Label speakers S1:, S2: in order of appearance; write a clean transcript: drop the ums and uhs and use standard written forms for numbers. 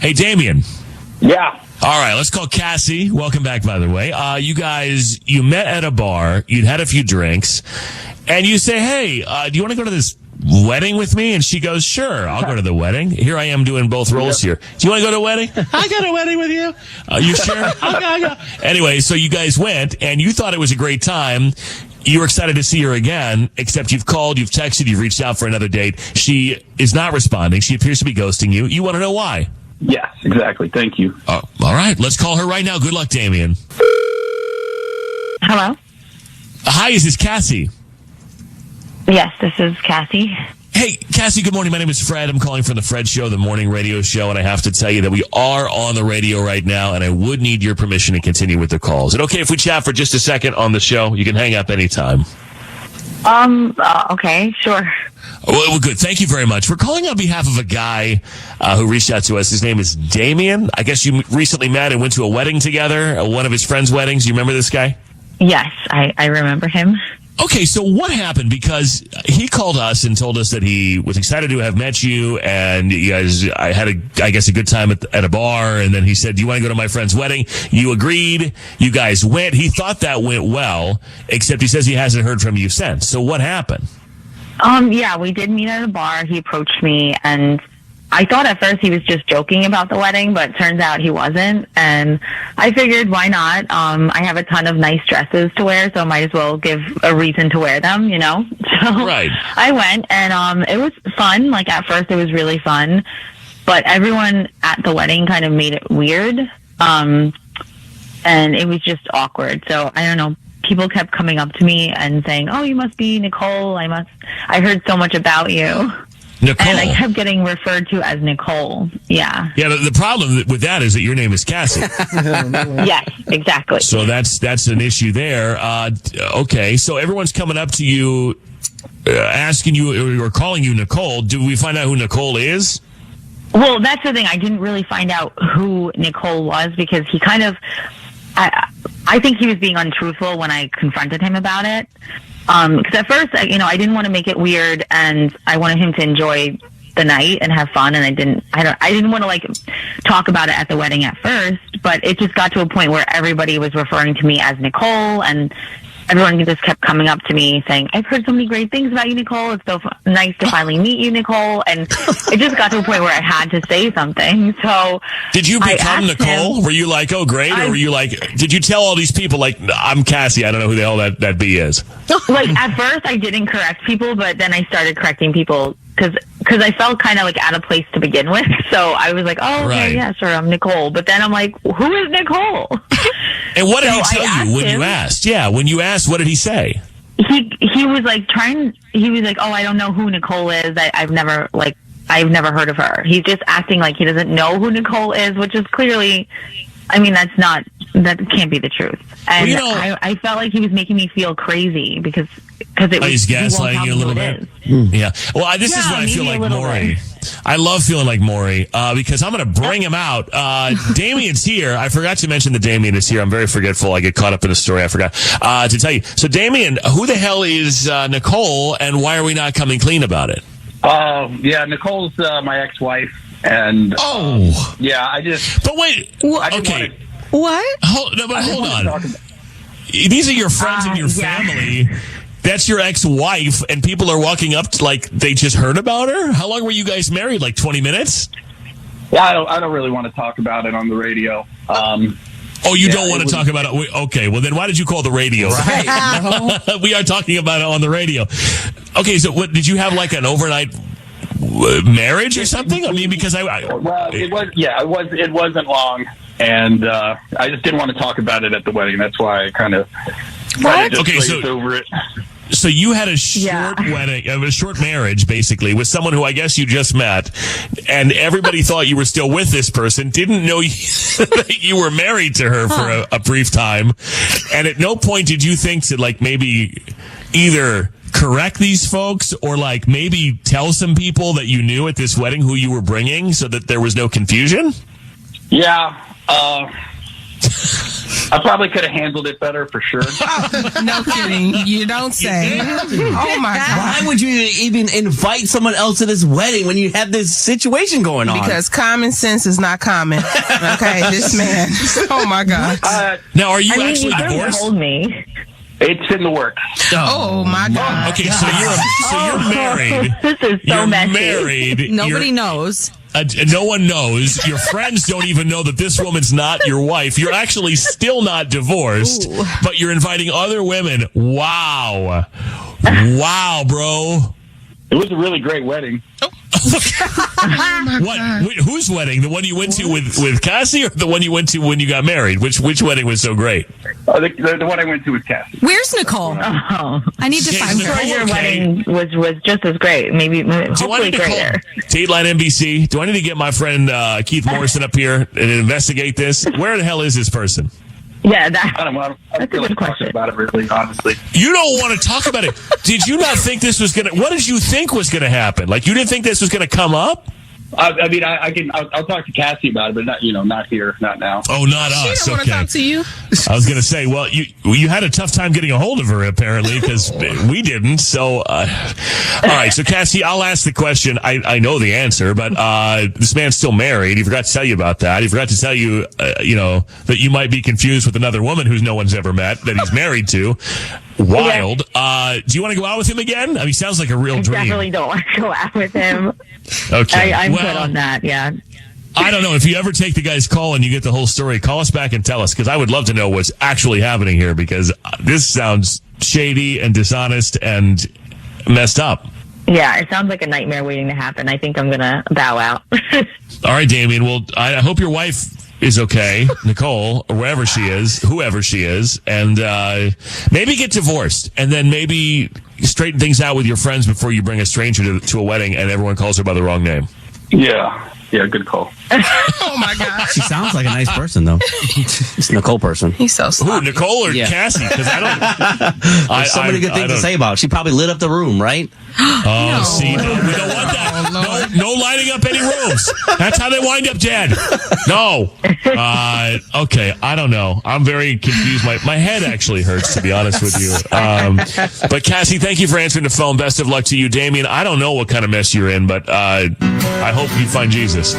S1: Hey, Damien.
S2: Yeah.
S1: All right, let's call Cassie. Welcome back, by the way. You met at a bar. You'd had a few drinks. And you say, hey, do you want to go to this wedding with me? And she goes, sure, I'll go to the wedding. Here I am doing both roles here. Do you want to go to a wedding? I got a wedding with you. You sure? I'll go. Anyway, so you guys went, and you thought it was a great time. You were excited to see her again, except you've called, you've texted, you've reached out for another date. She is not responding. She appears to be ghosting you. You want to know why?
S2: Yes, exactly. Thank you.
S1: Oh, all right. Let's call her right now. Good luck, Damien.
S3: Hello?
S1: Hi, is this Cassie?
S3: Yes, this is Cassie.
S1: Hey, Cassie, good morning. My name is Fred. I'm calling from the Fred Show, the morning radio show, and I have to tell you that we are on the radio right now, and I would need your permission to continue with the call. Is it okay if we chat for just a second on the show? You can hang up anytime.
S3: Okay, sure.
S1: Well, good. Thank you very much. We're calling on behalf of a guy who reached out to us. His name is Damien. I guess you recently met and went to a wedding together, one of his friends' weddings. You remember this guy?
S3: Yes, I remember him.
S1: Okay, so what happened? Because he called us and told us that he was excited to have met you, and you guys, I had a good time at a bar, and then he said, do you want to go to my friend's wedding? You agreed. You guys went. He thought that went well, except he says he hasn't heard from you since. So what happened?
S3: Yeah, we did meet at a bar. He approached me, and I thought at first he was just joking about the wedding, but it turns out he wasn't. And I figured, why not? I have a ton of nice dresses to wear, so I might as well give a reason to wear them, you know? So
S1: right.
S3: I went, and it was fun. Like, at first it was really fun, but everyone at the wedding kind of made it weird. And it was just awkward. So I don't know. People kept coming up to me and saying, oh, you must be Nicole. I heard so much about you.
S1: Nicole.
S3: And I kept getting referred to as Nicole. Yeah.
S1: Yeah, the problem with that is that your name is Cassie.
S3: Yes, exactly.
S1: So that's an issue there. Okay, so everyone's coming up to you, asking you or calling you Nicole. Do we find out who Nicole is?
S3: Well, that's the thing. I didn't really find out who Nicole was because he kind of... I think he was being untruthful when I confronted him about it. Because at first, I didn't want to make it weird, and I wanted him to enjoy the night and have fun. And I didn't want to talk about it at the wedding at first. But it just got to a point where everybody was referring to me as Nicole, and everyone just kept coming up to me saying, I've heard so many great things about you, Nicole. It's so nice to finally meet you, Nicole. And it just got to a point where I had to say something. So
S1: did you become Nicole? Were you like, oh, great? Or were you like, did you tell all these people, like, I'm Cassie, I don't know who the hell that B is?
S3: Like, at first I didn't correct people, but then I started correcting people because I felt kind of like out of place to begin with. So I was like, oh, okay, yeah, sure, I'm Nicole. But then I'm like, who is Nicole?
S1: And what did he tell you when you asked? Yeah, when you asked, what did he say?
S3: He was like oh, I don't know who Nicole is. I've never heard of her. He's just acting like he doesn't know who Nicole is, which is clearly, that can't be the truth. And I felt like he was making me feel crazy because it was.
S1: He's gaslighting you a little bit. Yeah. Well, this is what I feel like Maury. I love feeling like Maury because I'm going to bring him out. Damien's here. I forgot to mention that Damien is here. I'm very forgetful. I get caught up in a story. I forgot to tell you. So, Damien, who the hell is Nicole, and why are we not coming clean about it?
S2: Yeah, Nicole's my ex-wife, and yeah, I just.
S1: But wait, okay.
S3: What?
S1: Hold on. These are your friends and your family. That's your ex-wife, and people are walking up to, like, they just heard about her? How long were you guys married? Like 20 minutes?
S2: Yeah, I don't really want to talk about it on the radio.
S1: You don't want to talk about it? Okay, well then why did you call the radio? Right. We are talking about it on the radio. Okay, so what, did you have like an overnight marriage or something? I mean, because
S2: it wasn't long, and I just didn't want to talk about it at the wedding. That's why I kind of over it.
S1: So you had a short wedding, a short marriage, basically, with someone who I guess you just met, and everybody thought you were still with this person, didn't know that you were married to her for a brief time, and at no point did you think to, like, maybe either correct these folks or, like, maybe tell some people that you knew at this wedding who you were bringing so that there was no confusion?
S2: Yeah. I probably could have handled it better for sure.
S4: No kidding. You don't say. Oh my God.
S5: Why would you even invite someone else to this wedding when you have this situation going on?
S4: Because common sense is not common. Okay, this man. Oh my God.
S1: Now, are you
S3: I mean,
S1: actually
S3: you couldn't
S1: divorced?
S3: hold me.
S2: It's in the works.
S4: Oh my God.
S1: Okay, so you're married.
S3: This is so
S1: You're
S3: messy.
S1: married.
S6: Nobody knows.
S1: No one knows. Your friends don't even know that this woman's not your wife. You're actually still not divorced, but you're inviting other women. Wow. Wow, bro.
S2: It was a really great wedding.
S1: Whose wedding? The one you went to with Cassie, or the one you went to when you got married? Which wedding was so great?
S2: The one I went to with Cassie.
S6: Where's Nicole?
S3: Oh.
S6: I need to
S1: Okay,
S6: find
S1: Nicole,
S6: her.
S3: Your
S1: okay.
S3: wedding was just as great. Maybe
S1: Do I
S3: hopefully
S1: need to call
S3: greater.
S1: Dateline NBC? Do I need to get my friend Keith Morrison up here and investigate this? Where the hell is this person?
S3: Yeah,
S2: I don't know. I
S3: That's a
S2: feel like
S3: good
S2: talking
S3: question.
S2: about it really, honestly.
S1: You don't want to talk about it. Did you not think this was going to... What did you think was going to happen? Like, you didn't think this was going to come up?
S2: I mean, I'll talk to Cassie about it, but not here, not now.
S1: Oh, not
S4: She
S1: us.
S4: don't want to talk to you.
S1: I was going to say, well, you had a tough time getting a hold of her, apparently, because we didn't. So, all right. So, Cassie, I'll ask the question. I know the answer, but this man's still married. He forgot to tell you about that. He forgot to tell you, that you might be confused with another woman who no one's ever met that he's married to. Wild. Do you want to go out with him again? I mean, sounds like a real
S3: I
S1: dream.
S3: definitely don't want to go out with him.
S1: Okay.
S3: I'm
S1: well,
S3: good on that. Yeah.
S1: I don't know. If you ever take the guy's call and you get the whole story, call us back and tell us, because I would love to know what's actually happening here, because this sounds shady and dishonest and messed up.
S3: Yeah, it sounds like a nightmare waiting to happen. I think I'm gonna bow out.
S1: All right, Damien. Well, I hope your wife is okay, Nicole, or wherever she is, whoever she is, and maybe get divorced, and then maybe straighten things out with your friends before you bring a stranger to a wedding and everyone calls her by the wrong name.
S2: Yeah, good call.
S4: Oh my God.
S5: She sounds like a nice person, though. It's Nicole person.
S4: He's so
S1: Who,
S4: sloppy.
S1: Nicole or
S5: Yeah.
S1: Cassie? Because I don't.
S5: There's so many good things to say about her. She probably lit up the room, right?
S1: Oh, see, no, we don't want that. No lighting up any rooms. That's how they wind up dead. No. Okay, I don't know. I'm very confused. My head actually hurts, to be honest with you. But Cassie, thank you for answering the phone. Best of luck to you, Damien. I don't know what kind of mess you're in, but I hope you find Jesus.